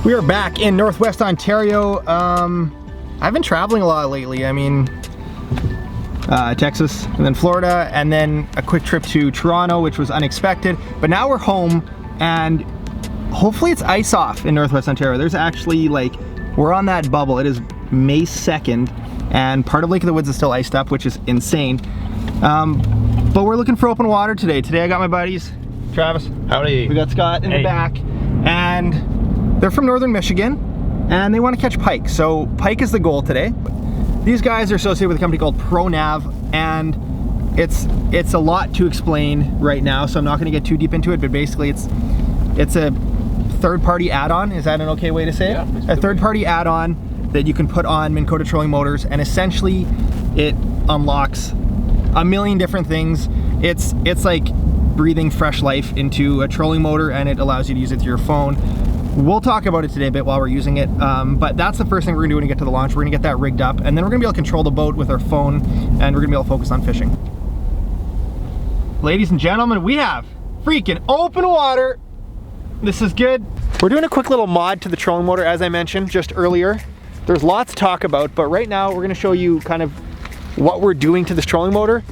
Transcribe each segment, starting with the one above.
We are back in Northwest Ontario. I've been traveling a lot lately. I mean, Texas and then Florida, and then a quick trip to Toronto, which was unexpected. But now we're home, and hopefully it's ice off in Northwest Ontario. There's actually, like, we're on that bubble. It is May 2nd, and part of Lake of the Woods is still iced up, which is insane. But we're looking for open water today. Today I got my buddies, Travis. Howdy. We got Scott in the back, and they're from Northern Michigan, and they want to catch pike. So pike is the goal today. These guys are associated with a company called Pro Nav, and it's a lot to explain right now, so I'm not going to get too deep into it, but basically it's a third-party add-on. Is that an okay way to say it? Yeah, a third-party add-on that you can put on Minn Kota trolling motors, and essentially it unlocks a million different things. It's like breathing fresh life into a trolling motor, and it allows you to use it through your phone. We'll talk about it today a bit while we're using it, but that's the first thing we're gonna do when we get to the launch. We're gonna get that rigged up, and then we're gonna be able to control the boat with our phone, and we're gonna be able to focus on fishing. Ladies and gentlemen, we have freaking open water. This is good. We're doing a quick little mod to the trolling motor, as I mentioned just earlier. There's lots to talk about, but right now we're gonna show you kind of what we're doing to this trolling motor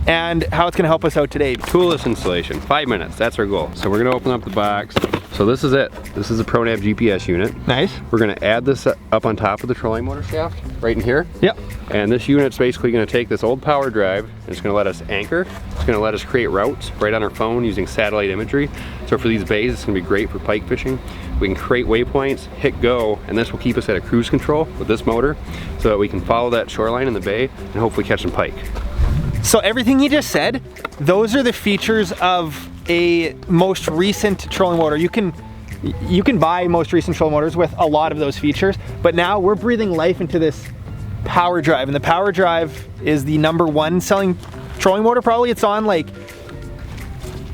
and how it's gonna help us out today. Toolless installation, 5 minutes, that's our goal. So we're gonna open up the box. So this is it. This is a Pro Nav GPS unit. Nice. We're gonna add this up on top of the trolling motor shaft, right in here. Yep. And this unit's basically gonna take this old power drive, and it's gonna let us anchor. It's gonna let us create routes right on our phone using satellite imagery. So for these bays, it's gonna be great for pike fishing. We can create waypoints, hit go, and this will keep us at a cruise control with this motor so that we can follow that shoreline in the bay and hopefully catch some pike. So everything you just said, those are the features of a most recent trolling motor. You can buy most recent trolling motors with a lot of those features, but now we're breathing life into this power drive, and the power drive is the #1 selling trolling motor. Probably it's on like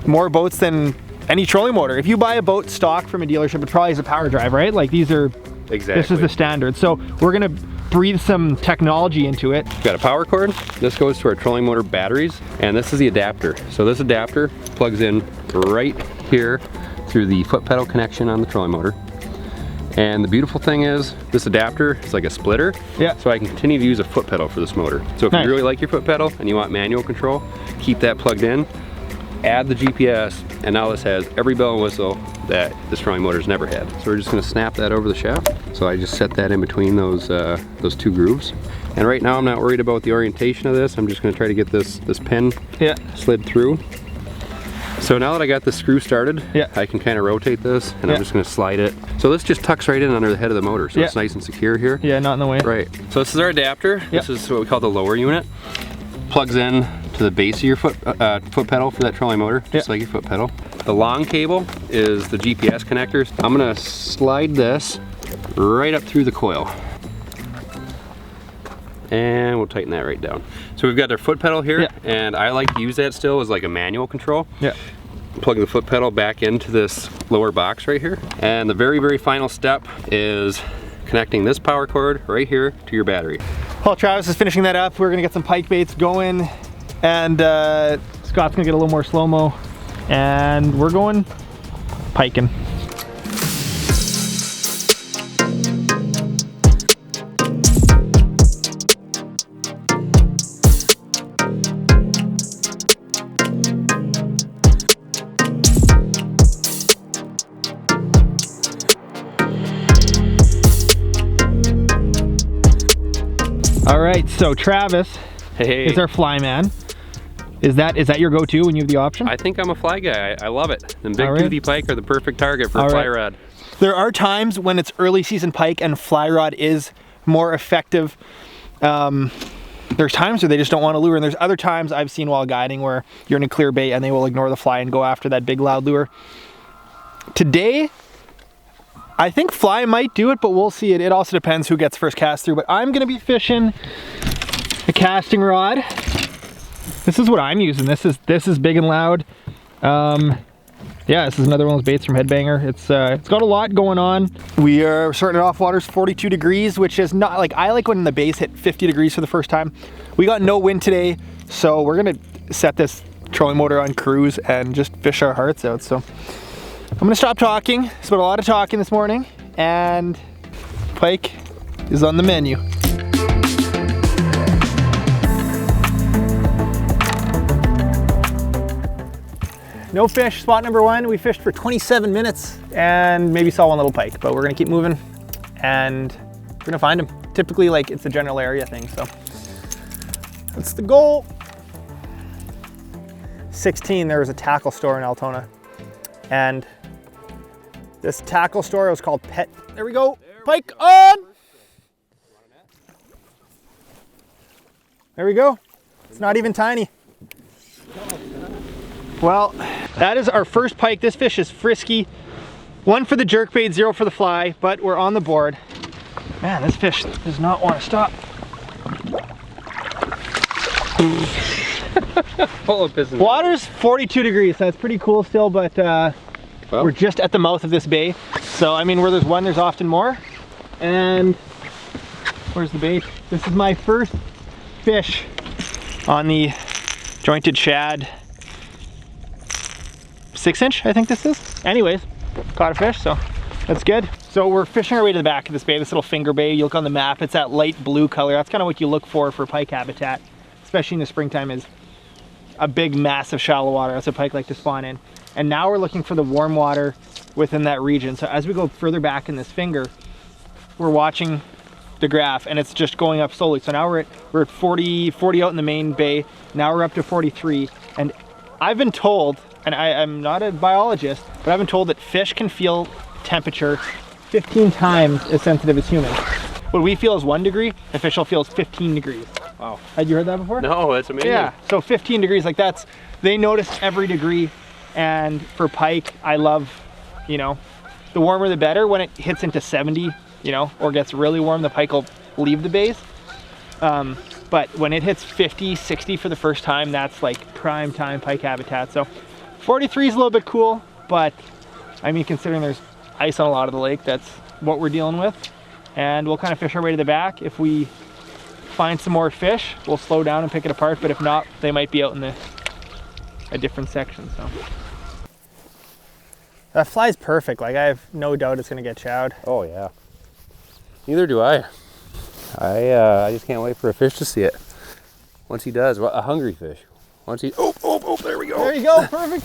more boats than any trolling motor. If you buy a boat stock from a dealership, it probably has a power drive, right? Like these are, exactly. This is the standard. So we're gonna breathe some technology into it. We've got a power cord. This goes to our trolling motor batteries, and this is the adapter. So this adapter plugs in right here through the foot pedal connection on the trolling motor. And the beautiful thing is, this adapter is like a splitter. Yeah. So I can continue to use a foot pedal for this motor. So if you really like your foot pedal and you want manual control, keep that plugged in, add the GPS, and now this has every bell and whistle that this trolling motor's never had. So we're just gonna snap that over the shaft. So I just set that in between those two grooves. And right now I'm not worried about the orientation of this. I'm just gonna try to get this pin slid through. So now that I got the screw started, I can kind of rotate this, and I'm just gonna slide it. So this just tucks right in under the head of the motor, so it's nice and secure here. Yeah, not in the way. Right. So this is our adapter. This is what we call the lower unit. Plugs in to the base of your foot pedal for that trolling motor, just like your foot pedal. The long cable is the GPS connectors. I'm gonna slide this right up through the coil. And we'll tighten that right down. So we've got our foot pedal here, and I like to use that still as like a manual control. Yeah. Plug the foot pedal back into this lower box right here. And the very, very final step is connecting this power cord right here to your battery. While Travis is finishing that up, we're gonna get some pike baits going, and Scott's gonna get a little more slow-mo, and we're going piking. All right, so Travis is our fly man. Is that your go-to when you have the option? I think I'm a fly guy. I love it. And big toothy pike are the perfect target for a fly rod. There are times when it's early season pike and fly rod is more effective. There's times where they just don't want to lure, and there's other times I've seen while guiding where you're in a clear bait and they will ignore the fly and go after that big loud lure. Today, I think fly might do it, but we'll see. It also depends who gets first cast through, but I'm gonna be fishing a casting rod. This is what I'm using. This is big and loud. Yeah, this is another one of those baits from Headbanger. It's got a lot going on. We are starting it off, water's 42 degrees, which is not, like, I like when the bays hit 50 degrees for the first time. We got no wind today, so we're gonna set this trolling motor on cruise and just fish our hearts out. So I'm gonna stop talking. It's been a lot of talking this morning, and pike is on the menu. No fish, spot number one. We fished for 27 minutes and maybe saw one little pike, but we're gonna keep moving and we're gonna find them. Typically, like, it's a general area thing, so that's the goal. 16, there was a tackle store in Altona, and this tackle store was called Pet. There we go, pike on! There we go. It's not even tiny. Well, that is our first pike. This fish is frisky. 1 for the jerkbait, 0 for the fly, but we're on the board. Man, this fish does not want to stop. Water's 42 degrees, so that's pretty cool still, but well, we're just at the mouth of this bay. So, I mean, where there's one, there's often more. And where's the bait? This is my first fish on the jointed shad 6-inch, I think this is. Anyways, caught a fish, so that's good. So we're fishing our way to the back of this bay, this little finger bay. You look on the map, it's that light blue color. That's kind of what you look for pike habitat, especially in the springtime, is a big, massive shallow water. That's what pike like to spawn in. And now we're looking for the warm water within that region. So as we go further back in this finger, we're watching the graph and it's just going up slowly. So now we're at 40 out in the main bay. Now we're up to 43. And I've been told, and I'm not a biologist, but I've been told that fish can feel temperature 15 times as sensitive as humans. What we feel is 1 degree, a fish will feel is 15 degrees. Wow. Had you heard that before? No, that's amazing. Yeah, so 15 degrees, like that's, they notice every degree. And for pike, I love, you know, the warmer the better. When it hits into 70, you know, or gets really warm, the pike will leave the bays. But when it hits 50, 60 for the first time, that's like prime time pike habitat. So 43 is a little bit cool, but I mean, considering there's ice on a lot of the lake, that's what we're dealing with. And we'll kind of fish our way to the back. If we find some more fish, we'll slow down and pick it apart, but if not, they might be out in a different section. So that fly's perfect. Like, I have no doubt it's gonna get chowed. Oh yeah. Neither do I. I just can't wait for a fish to see it. Once he does, a hungry fish. Once he, oh, there we go. There you go, perfect.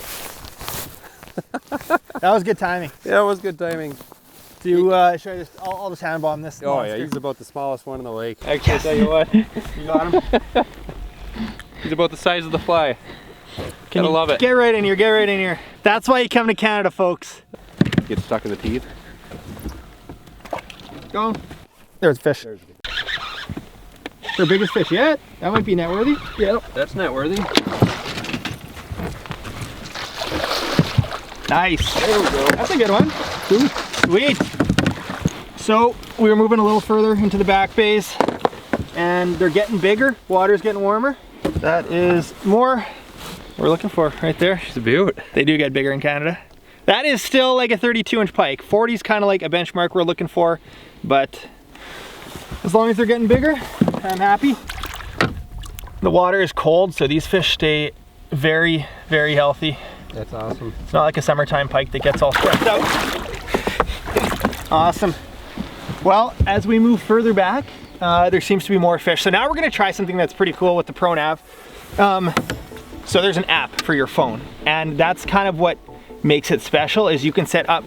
That was good timing. Yeah, it was good timing. Should I just, I'll just hand bomb this. Oh monster. yeah, he's about the smallest one in the lake. Actually, yes. I'll tell you what. You got him? He's about the size of the fly. Can I you love it. Get right in here, get right in here. That's why you come to Canada, folks. Get stuck in the teeth. Go. There's a fish. Their biggest fish yet. That might be net worthy. Yep, that's net worthy. Nice. There we go. That's a good one. Ooh, sweet. So we were moving a little further into the back bays and they're getting bigger. Water's getting warmer. That is more we're looking for right there. She's a beaut. They do get bigger in Canada. That is still like a 32-inch pike. 40 is kind of like a benchmark we're looking for, but as long as they're getting bigger, I'm happy. The water is cold, so these fish stay very, very healthy. That's awesome. It's not like a summertime pike that gets all stressed out. Awesome. Well, as we move further back, there seems to be more fish. So now we're gonna try something that's pretty cool with the Pro Nav. So there's an app for your phone, and that's kind of what makes it special, is you can set up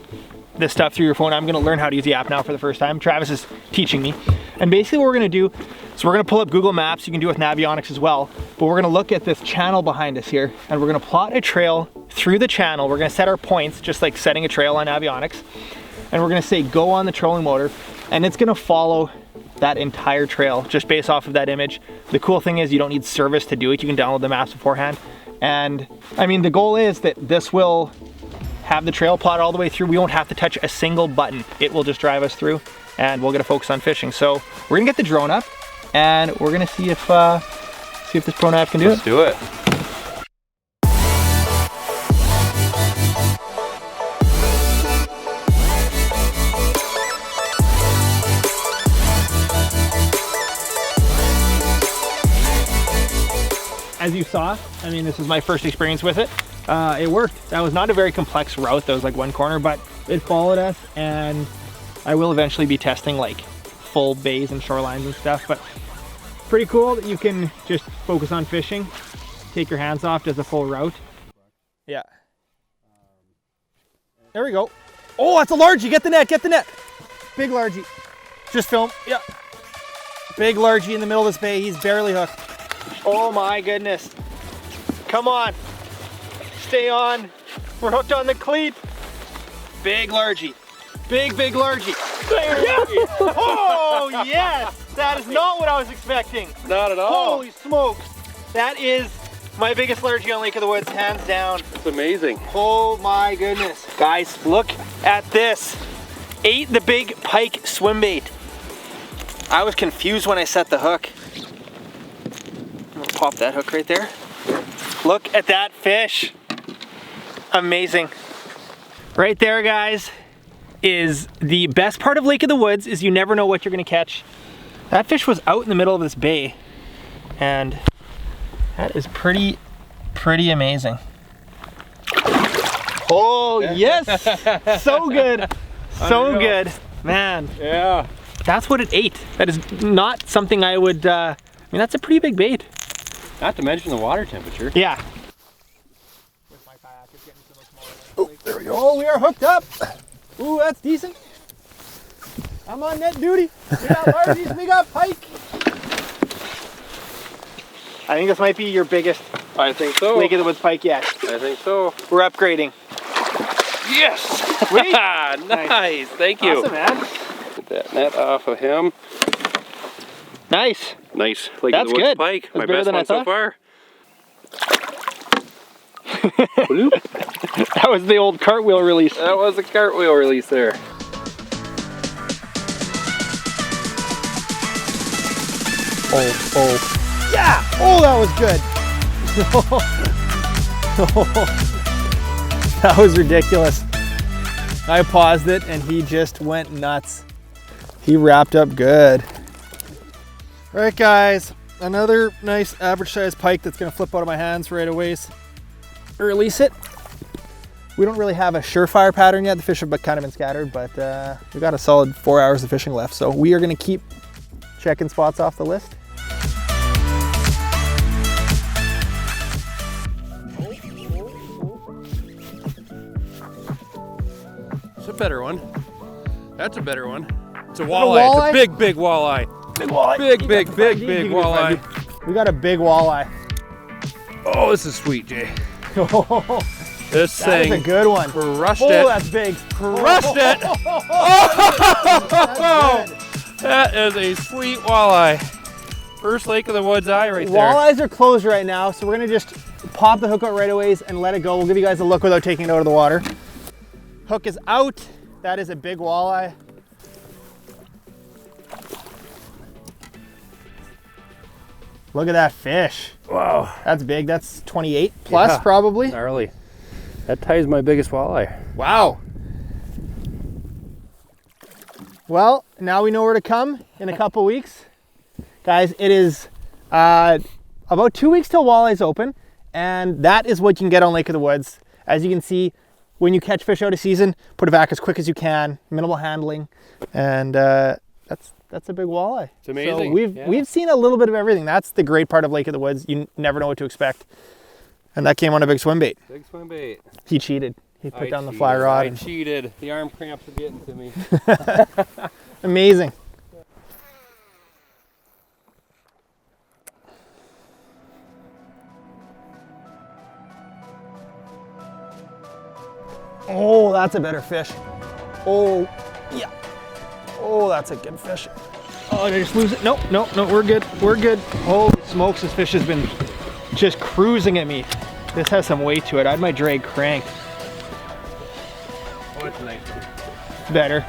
this stuff through your phone. I'm gonna learn how to use the app now for the first time. Travis is teaching me. And basically what we're gonna do, so we're gonna pull up Google Maps. You can do it with Navionics as well, but we're gonna look at this channel behind us here, and we're gonna plot a trail through the channel. We're gonna set our points, just like setting a trail on Navionics. And we're gonna say, go on the trolling motor, and it's gonna follow that entire trail just based off of that image. The cool thing is you don't need service to do it. You can download the maps beforehand. And I mean, the goal is that this will have the trail plot all the way through. We won't have to touch a single button. It will just drive us through and we'll get a focus on fishing. So we're gonna get the drone up and we're gonna see if this Pro Nav can do it. Let's do it. As you saw, I mean, this is my first experience with it. It worked. That was not a very complex route. That was like one corner, but it followed us and I will eventually be testing like full bays and shorelines and stuff, but pretty cool that you can just focus on fishing, take your hands off, does a full route. Yeah. There we go. Oh, that's a largie. Get the net, get the net. Big largie. Just film. Yeah. Big largie in the middle of this bay. He's barely hooked. Oh my goodness. Come on. Stay on. We're hooked on the cleat. Big largie. Big largie. Yeah. Oh yes. That is not what I was expecting. Not at all. Holy smokes. That is my biggest largie on Lake of the Woods, hands down. It's amazing. Oh my goodness. Guys, look at this. Ate the big pike swim bait. I was confused when I set the hook. I'm gonna pop that hook right there. Look at that fish. Amazing. Right there, guys, is the best part of Lake of the Woods, is you never know what you're gonna catch. That fish was out in the middle of this bay, and that is pretty amazing. Oh yes, so good, so good, man. Yeah. That's what it ate. That is not something I would, I mean, that's a pretty big bait. Not to mention the water temperature. Yeah. Oh, there we go. Oh, we are hooked up. Ooh, that's decent. I'm on net duty. We got largies, we got pike. I think this might be your biggest I think so. Lake of the Woods pike yet. I think so. We're upgrading. Yes! Sweet. Nice. Thank you. Awesome, man. Get that net off of him. Nice. Nice. Lake That's of the Woods good. pike. That's My better best than I one so thought. far. That was the old cartwheel release. That was a cartwheel release there. Oh. Yeah! Oh, that was good. That was ridiculous. I paused it and he just went nuts. He wrapped up good. All right, guys, another nice average sized pike that's gonna flip out of my hands right away. Release it. We don't really have a surefire pattern yet. The fish have kind of been scattered, but we got a solid 4 hours of fishing left. So we are gonna keep checking spots off the list. It's a better one. That's a better one. It's a walleye? walleye. It's a big walleye. Big walleye. Big walleye. We got a big walleye. Oh, this is sweet, Jay. This That is thing a good one. crushed Oh, it. that's big. Crushed it. That's good. That is a sweet walleye. First Lake of the Woods eye right there. Walleyes are closed right now, so we're gonna just pop the hook out right away and let it go. We'll give you guys a look without taking it out of the water. Hook is out. That is a big walleye. Look at that fish. Wow. That's big. That's 28 plus, Yeah. probably. Gnarly. That ties my biggest walleye. Wow. Well, now we know where to come in a couple weeks. Guys, it is about 2 weeks till walleyes open, and that is what you can get on Lake of the Woods. As you can see, when you catch fish out of season, put it back as quick as you can, minimal handling, and that's a big walleye. It's amazing. So we've seen a little bit of everything. That's the great part of Lake of the Woods. You never know what to expect. And that came on a big swim bait. Big swim bait. He cheated. He put down the cheated. fly rod. I cheated. The arm cramps are getting to me. Amazing. Oh, that's a better fish. Oh, yeah. Oh, that's a good fish. Oh, did I just lose it? No, we're good. We're good. Holy smokes, this fish has been just cruising at me. This has some weight to it. I had my drag cranked. Oh, it's a nice one. Better.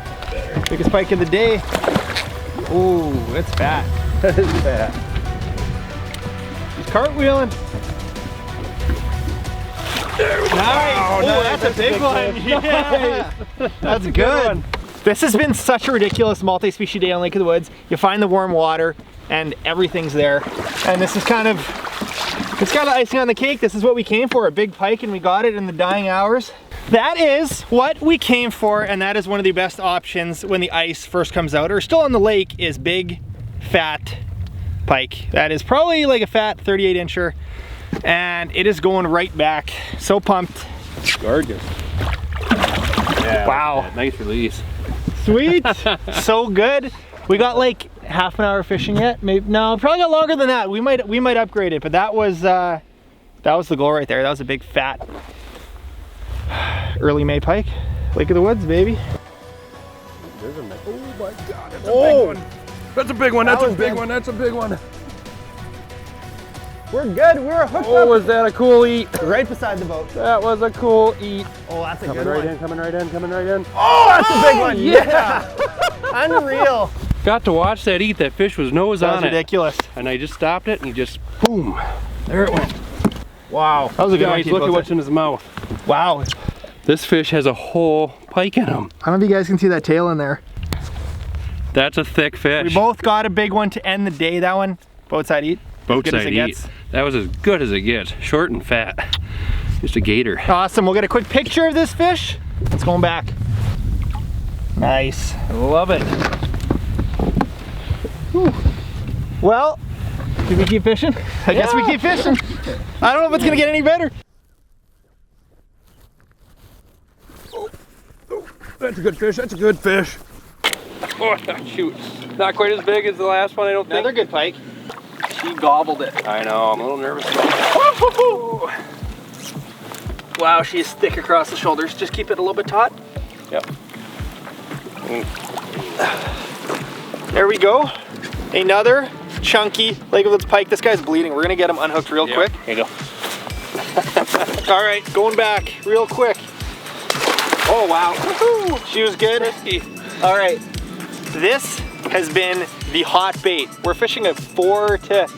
Biggest pike of the day. Oh, it's fat. That is bad. He's cartwheeling. Nice. Oh, that's a big one. Yeah. That's good. This has been such a ridiculous multi-species day on Lake of the Woods. You find the warm water and everything's there. And this is kind of icing on the cake. This is what we came for, a big pike, and we got it in the dying hours. that is what we came for, and that is one of the best options when the ice first comes out or still on the lake, is big, fat pike. That is probably like a fat 38 incher, and it is going right back. So pumped. Gorgeous. Yeah, wow. Nice release. Sweet. So good. We got like half an hour fishing yet. Maybe no, probably got longer than that. We might upgrade it, but that was the goal right there. That was a big fat early May pike. Lake of the Woods, baby. There's a nice, oh my god, that's a big one. That's a big one, that's a big one, that's a big one. We're good, we're hooked up. Oh, was that a cool eat? Right beside the boat. That was a cool eat. Oh, that's a coming good right one. in, coming right in, coming right in. Oh, that's a big one. Yeah. Unreal. Got to watch that eat. That fish was nose on it. That was ridiculous. And I just stopped it and just boom. There it went. Wow. That was a good one. Guys, look at what's in his mouth. Wow. This fish has a whole pike in him. I don't know if you guys can see that tail in there. That's a thick fish. We both got a big one to end the day. That one, boat side eat. Boat side eat. That was as good as it gets. Short and fat. Just a gator. Awesome. We'll get a quick picture of this fish. It's going back. Nice. Love it. Whew. Well, do we keep fishing? I guess we keep fishing. I don't know if it's gonna get any better. Oh, that's a good fish. That's a good fish. Oh, shoot. Not quite as big as the last one, I don't think. Another good pike. She gobbled it. I know. I'm a little nervous about it. Wow, she is thick across the shoulders. Just keep it a little bit taut. Yep. There we go. Another chunky Lake of the Woods pike. This guy's bleeding. We're gonna get him unhooked real quick. Here you go. All right, going back real quick. Oh wow, she was good. Risky. All right, this has been the hot bait. We're fishing a 4 to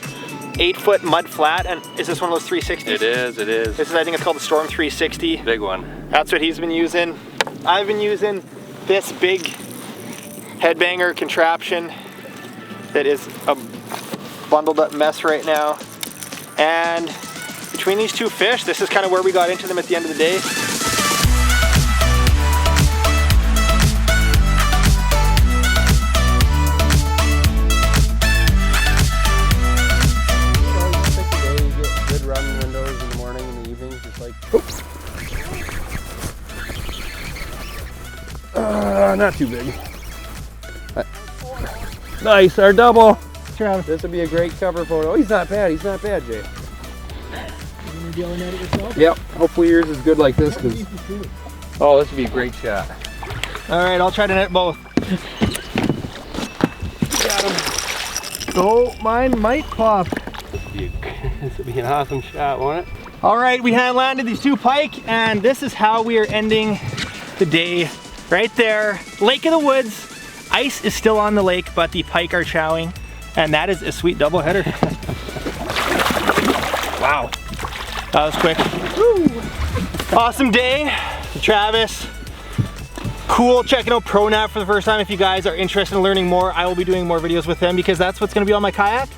8 foot mud flat, and is this one of those 360s? It is, it is. This is, I think it's called the Storm 360. Big one. That's what he's been using. I've been using this big headbanger contraption that is a bundled up mess right now. And between these two fish, this is kind of where we got into them at the end of the day. Good run windows in the morning and the evenings, just like, not too big. Nice, our double. Travis. This would be a great cover photo. Oh, he's not bad, Jay. You're dealing at it yourself? Yep, hopefully yours is good like this, because, oh, this would be a great shot. All right, I'll try to net both. Got him. Oh, mine might pop. This would be an awesome shot, won't it? All right, we had landed these two pike, and this is how we are ending the day. Right there, Lake of the Woods. Ice is still on the lake, but the pike are chowing, and that is a sweet double header. Wow, that was quick. Woo. Awesome day, Travis. Cool checking out Pro Nav for the first time. If you guys are interested in learning more, I will be doing more videos with them because that's what's gonna be on my kayak.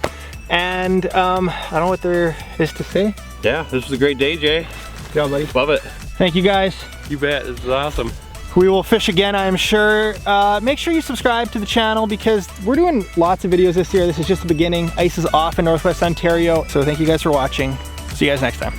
And I don't know what there is to say. Yeah, this was a great day, Jay. Good job, buddy. Love it. Thank you guys. You bet, this is awesome. We will fish again, I am sure. Make sure you subscribe to the channel because we're doing lots of videos this year. This is just the beginning. Ice is off in Northwest Ontario. So thank you guys for watching. See you guys next time.